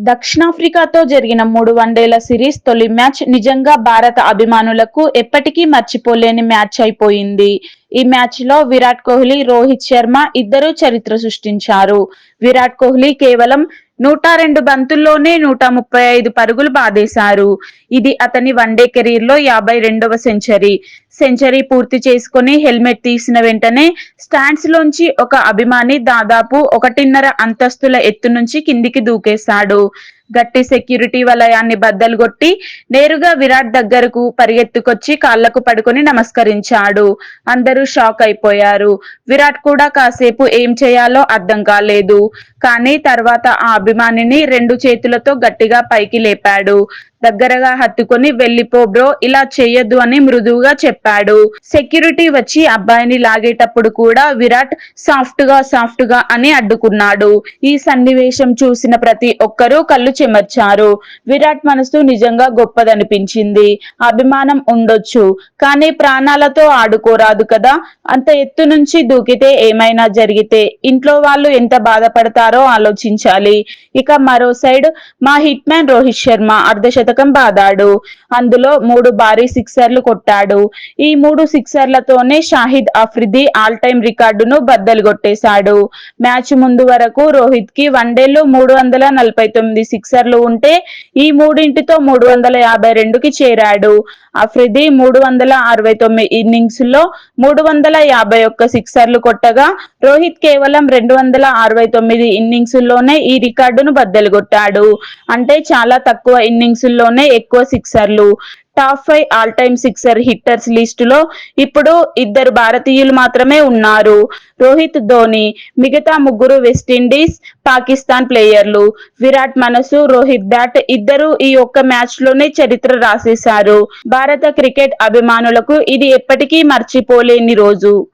దక్షిణాఫ్రికాతో జరిగిన 3 వన్డేల సిరీస్ తొలి మ్యాచ్ నిజంగా భారత అభిమానులకు ఎప్పటికీ మర్చిపోలేని మ్యాచ్ అయిపోయింది. ఈ మ్యాచ్లో విరాట్ కోహ్లీ, రోహిత్ శర్మ ఇద్దరూ చరిత్ర సృష్టించారు. విరాట్ కోహ్లీ కేవలం 102 బంతుల్లోనే 135 పరుగులు బాదేశారు. ఇది అతని వన్డే కెరీర్లో 52వ సెంచరీ. సెంచరీ పూర్తి చేసుకుని హెల్మెట్ తీసిన వెంటనే స్టాండ్స్ లోంచి ఒక అభిమాని దాదాపు 1.5 అంతస్తుల ఎత్తు నుంచి కిందికి దూకేశాడు. గట్టి సెక్యూరిటీ వలయాన్ని బద్దలుగొట్టి నేరుగా విరాట్ దగ్గరకు పరిగెత్తుకొచ్చి కాళ్లకు పడుకొని నమస్కరించాడు. అందరూ షాక్ అయిపోయారు. విరాట్ కూడా కాసేపు ఏం చేయాలో అర్థం కాలేదు. కానీ తర్వాత ఆ అభిమానిని 2 చేతులతో గట్టిగా పైకి లేపాడు. దగ్గరగా హత్తుకొని "వెళ్ళిపో బ్రో, ఇలా చేయొద్దు" అని మృదువుగా చెప్పాడు. సెక్యూరిటీ వచ్చి అబ్బాయిని లాగేటప్పుడు కూడా విరాట్ సాఫ్ట్ గా అని అడ్డుకున్నాడు. ఈ సన్నివేశం చూసిన ప్రతి ఒక్కరూ కళ్ళు చెమర్చారు. విరాట్ మనసు నిజంగా గొప్పదనిపించింది. అభిమానం ఉండొచ్చు, కానీ ప్రాణాలతో ఆడుకోరాదు కదా. అంత ఎత్తు నుంచి దూకితే ఏమైనా జరిగితే ఇంట్లో వాళ్ళు ఎంత బాధపడతారో ఆలోచించాలి. ఇక మరో సైడ్ మా హిట్ మ్యాన్ రోహిత్ శర్మ అర్ధశతకం బాదాడు. అందులో 3 భారీ సిక్సర్లు కొట్టాడు. ఈ 3 సిక్సర్లతోనే షాహిద్ అఫ్రిది ఆల్ టైమ్ రికార్డును బద్దలుగొట్టేశాడు. మ్యాచ్ ముందు వరకు రోహిత్ కి వన్డేల్లో 349 సిక్సర్లు ఉంటే ఈ మూడింటితో 352కి చేరాడు. అఫ్రిది 369 ఇన్నింగ్స్ లో 351 సిక్సర్లు కొట్టగా రోహిత్ కేవలం 269 ఇన్నింగ్స్ లోనే ఈ రికార్డును బద్దలుగొట్టాడు. అంటే చాలా తక్కువ ఇన్నింగ్స్ లోనే ఎక్కువ సిక్సర్లు. Top 5 all time sixer hitters లిస్టులో ఇప్పుడు 2 భారతీయులు మాత్రమే ఉన్నారు. రోహిత్, ధోని. మిగతా 3 వెస్టిండీస్, పాకిస్తాన్ ప్లేయర్లు. విరాట్ మనసు, రోహిత్ బ్యాట్ ఇద్దరు ఈ ఒక్క మ్యాచ్ లోనే చరిత్ర రాసేశారు. భారత క్రికెట్ అభిమానులకు ఇది ఎప్పటికీ మర్చిపోలేని రోజు.